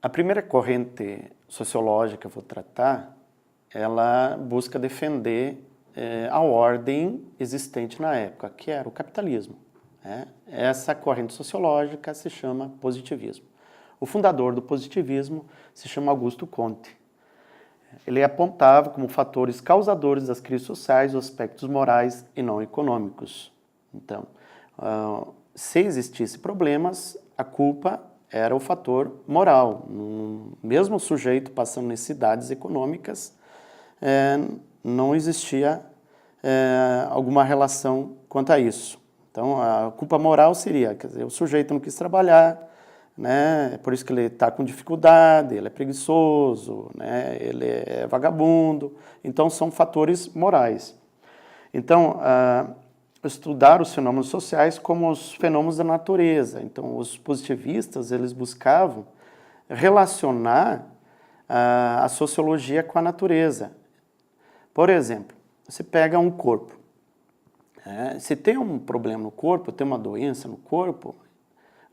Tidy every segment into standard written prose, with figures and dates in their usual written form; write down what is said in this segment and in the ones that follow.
A primeira corrente sociológica que eu vou tratar, ela busca defender a ordem existente na época, que era o capitalismo. Essa corrente sociológica se chama positivismo. O fundador do positivismo se chama Augusto Comte. Ele apontava como fatores causadores das crises sociais os aspectos morais e não econômicos. Então, se existissem problemas, a culpa era o fator moral. Mesmo o sujeito passando necessidades econômicas, não existia alguma relação quanto a isso. Então, a culpa moral seria, quer dizer, o sujeito não quis trabalhar, né? É por isso que ele está com dificuldade, ele é preguiçoso, né? Ele é vagabundo. Então, são fatores morais. Então, estudar os fenômenos sociais como os fenômenos da natureza. Então, os positivistas, eles buscavam relacionar a sociologia com a natureza. Por exemplo, você pega um corpo. Se tem um problema no corpo, tem uma doença no corpo,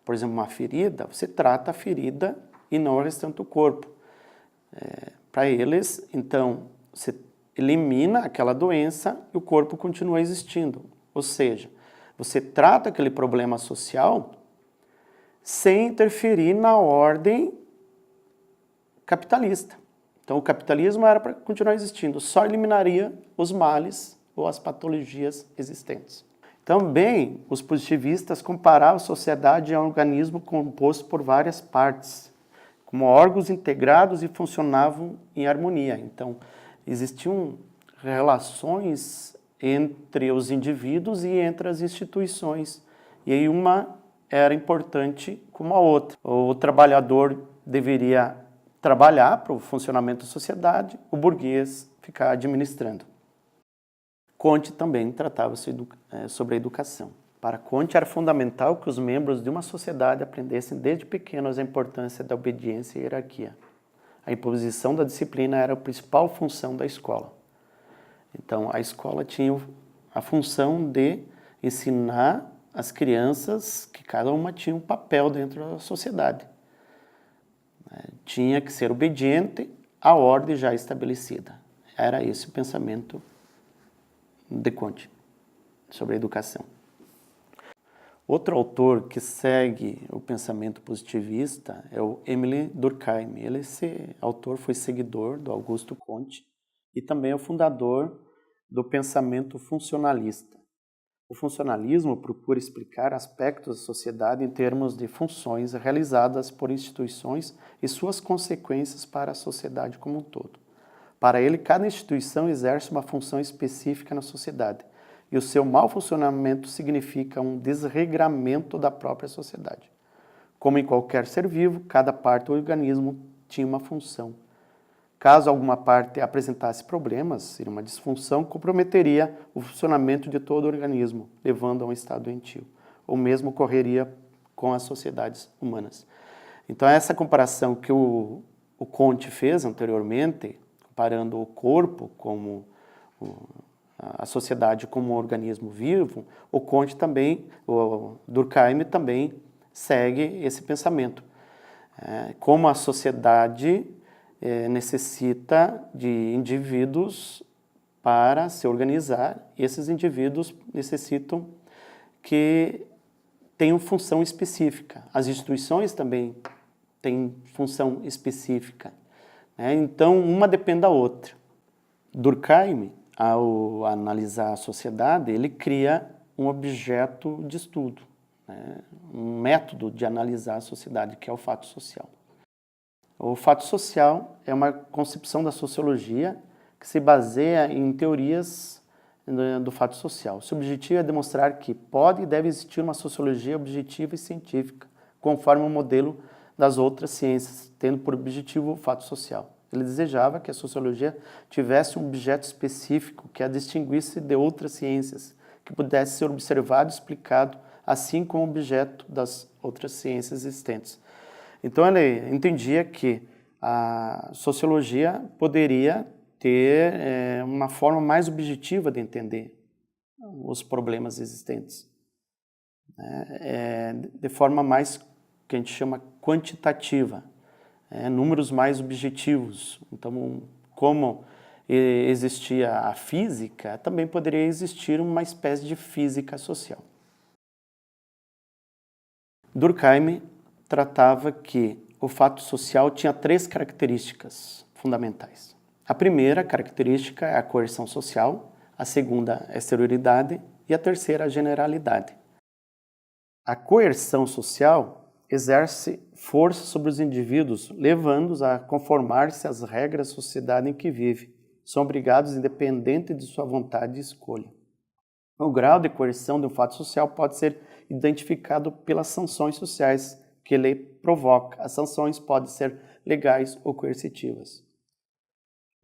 por exemplo, uma ferida, você trata a ferida e não o restante do corpo. Para eles, então, você elimina aquela doença e o corpo continua existindo. Ou seja, você trata aquele problema social sem interferir na ordem capitalista. Então, o capitalismo era para continuar existindo, só eliminaria os males ou as patologias existentes. Também, os positivistas comparavam a sociedade a um organismo composto por várias partes, como órgãos integrados e funcionavam em harmonia. Então, existiam relações entre os indivíduos e entre as instituições. E aí uma era importante como a outra. O trabalhador deveria trabalhar para o funcionamento da sociedade, o burguês ficar administrando. Comte também tratava sobre a educação. Para Comte era fundamental que os membros de uma sociedade aprendessem desde pequenos a importância da obediência e hierarquia. A imposição da disciplina era a principal função da escola. Então, a escola tinha a função de ensinar as crianças que cada uma tinha um papel dentro da sociedade. Tinha que ser obediente à ordem já estabelecida. Era esse o pensamento de Comte sobre a educação. Outro autor que segue o pensamento positivista é o Émile Durkheim. Esse autor foi seguidor do Augusto Comte e também é o fundador do pensamento funcionalista. O funcionalismo procura explicar aspectos da sociedade em termos de funções realizadas por instituições e suas consequências para a sociedade como um todo. Para ele, cada instituição exerce uma função específica na sociedade, e o seu mau funcionamento significa um desregramento da própria sociedade. Como em qualquer ser vivo, cada parte do organismo tinha uma função. Caso alguma parte apresentasse problemas, seria uma disfunção, comprometeria o funcionamento de todo o organismo, levando a um estado doentio. O mesmo ocorreria com as sociedades humanas. Então, essa comparação que o Comte fez anteriormente, comparando o corpo como a sociedade como um organismo vivo, o Comte também, o Durkheim também segue esse pensamento. Como a sociedade necessita de indivíduos para se organizar, e esses indivíduos necessitam que tenham função específica. As instituições também têm função específica. Então, uma depende da outra. Durkheim, ao analisar a sociedade, ele cria um objeto de estudo, um método de analisar a sociedade, que é o fato social. O fato social é uma concepção da sociologia que se baseia em teorias do fato social. Seu objetivo é demonstrar que pode e deve existir uma sociologia objetiva e científica, conforme o modelo das outras ciências, tendo por objetivo o fato social. Ele desejava que a sociologia tivesse um objeto específico que a distinguisse de outras ciências, que pudesse ser observado e explicado, assim como objeto das outras ciências existentes. Então, ele entendia que a sociologia poderia ter uma forma mais objetiva de entender os problemas existentes, de forma mais, que a gente chama, quantitativa. números mais objetivos. Então, como existia a física, também poderia existir uma espécie de física social. Durkheim tratava que o fato social tinha 3 características fundamentais. A primeira característica é a coerção social, a segunda é a exterioridade e a terceira a generalidade. A coerção social exerce força sobre os indivíduos, levando-os a conformar-se às regras da sociedade em que vive. São obrigados independente de sua vontade e escolha. O grau de coerção de um fato social pode ser identificado pelas sanções sociais que ele provoca. As sanções podem ser legais ou coercitivas.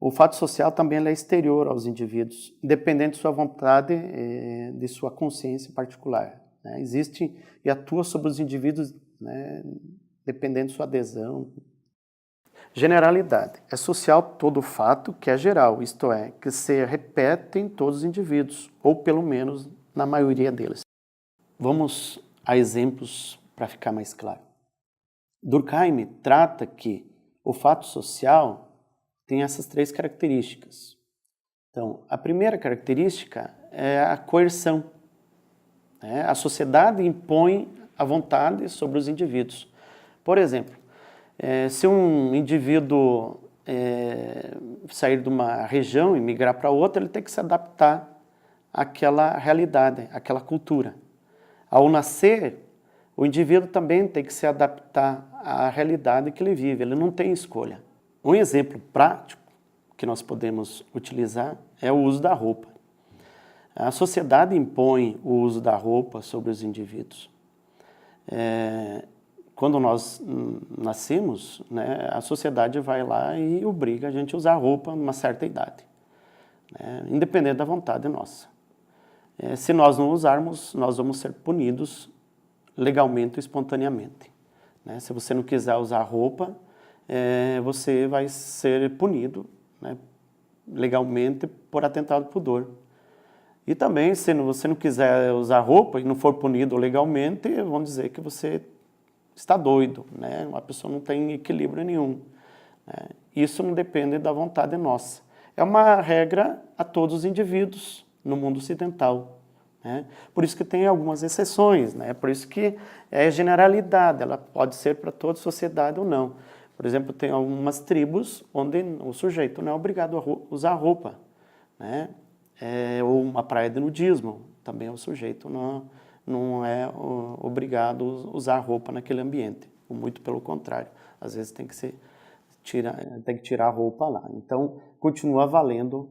O fato social também é exterior aos indivíduos, independente de sua vontade e de sua consciência particular. Existe e atua sobre os indivíduos, dependendo de sua adesão. Generalidade. É social todo fato que é geral, isto é, que se repete em todos os indivíduos, ou pelo menos na maioria deles. Vamos a exemplos para ficar mais claro. Durkheim trata que o fato social tem essas 3 características. Então, a primeira característica é a coerção. A sociedade impõe a vontade sobre os indivíduos. Por exemplo, se um indivíduo sair de uma região e migrar para outra, ele tem que se adaptar àquela realidade, àquela cultura. Ao nascer, o indivíduo também tem que se adaptar à realidade que ele vive, ele não tem escolha. Um exemplo prático que nós podemos utilizar é o uso da roupa. A sociedade impõe o uso da roupa sobre os indivíduos. Quando nós nascemos, a sociedade vai lá e obriga a gente a usar roupa numa certa idade, independente da vontade nossa. Se nós não usarmos, nós vamos ser punidos legalmente e espontaneamente. Se você não quiser usar roupa, você vai ser punido legalmente por atentado ao pudor. E também, se você não quiser usar roupa e não for punido legalmente, vão dizer que você está doido, Uma pessoa não tem equilíbrio nenhum. Isso não depende da vontade nossa. É uma regra a todos os indivíduos no mundo ocidental. Por isso que tem algumas exceções, Por isso que é generalidade, ela pode ser para toda a sociedade ou não. Por exemplo, tem algumas tribos onde o sujeito não é obrigado a usar roupa, ou uma praia de nudismo, também o sujeito não é obrigado a usar roupa naquele ambiente, ou muito pelo contrário, às vezes tem que tirar a roupa lá. Então, continua valendo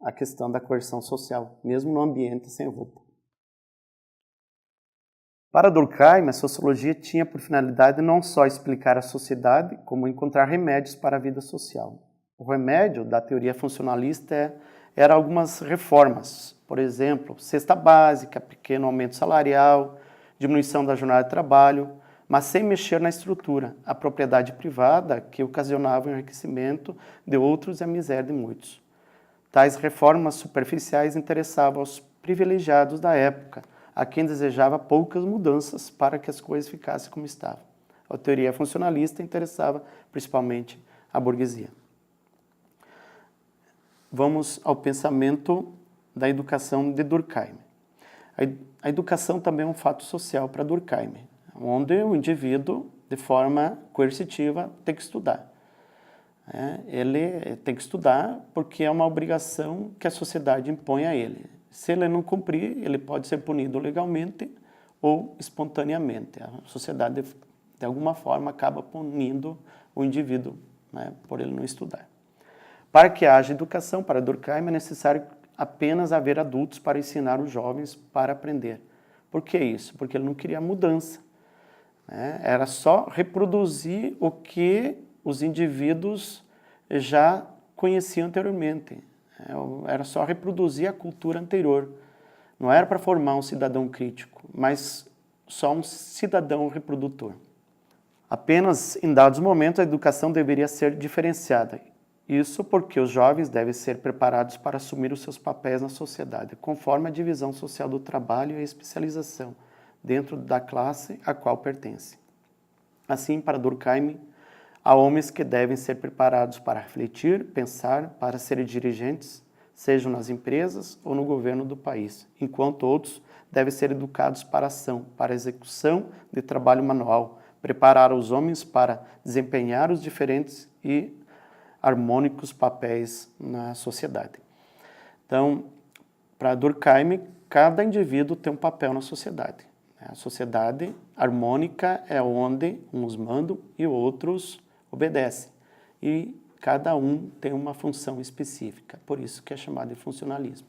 a questão da coerção social, mesmo no ambiente sem roupa. Para Durkheim, a sociologia tinha por finalidade não só explicar a sociedade, como encontrar remédios para a vida social. O remédio da teoria funcionalista era algumas reformas, por exemplo, cesta básica, pequeno aumento salarial, diminuição da jornada de trabalho, mas sem mexer na estrutura, a propriedade privada que ocasionava o enriquecimento de outros e a miséria de muitos. Tais reformas superficiais interessavam aos privilegiados da época, a quem desejava poucas mudanças para que as coisas ficassem como estavam. A teoria funcionalista interessava principalmente a burguesia. Vamos ao pensamento da educação de Durkheim. A educação também é um fato social para Durkheim, onde o indivíduo, de forma coercitiva, tem que estudar. Ele tem que estudar porque é uma obrigação que a sociedade impõe a ele. Se ele não cumprir, ele pode ser punido legalmente ou espontaneamente. A sociedade, de alguma forma, acaba punindo o indivíduo, por ele não estudar. Para que haja educação para Durkheim, é necessário apenas haver adultos para ensinar os jovens para aprender. Por que isso? Porque ele não queria mudança. Era só reproduzir o que os indivíduos já conheciam anteriormente. Era só reproduzir a cultura anterior. Não era para formar um cidadão crítico, mas só um cidadão reprodutor. Apenas em dados momentos a educação deveria ser diferenciada. Isso porque os jovens devem ser preparados para assumir os seus papéis na sociedade, conforme a divisão social do trabalho e a especialização dentro da classe a qual pertence. Assim, para Durkheim, Há homens que devem ser preparados para refletir, pensar, para serem dirigentes, sejam nas empresas ou no governo do país, enquanto outros devem ser educados para a ação, para a execução de trabalho manual, preparar os homens para desempenhar os diferentes e harmônicos papéis na sociedade. Então, para Durkheim, cada indivíduo tem um papel na sociedade. A sociedade harmônica é onde uns mandam e outros obedecem. E cada um tem uma função específica, por isso que é chamado de funcionalismo.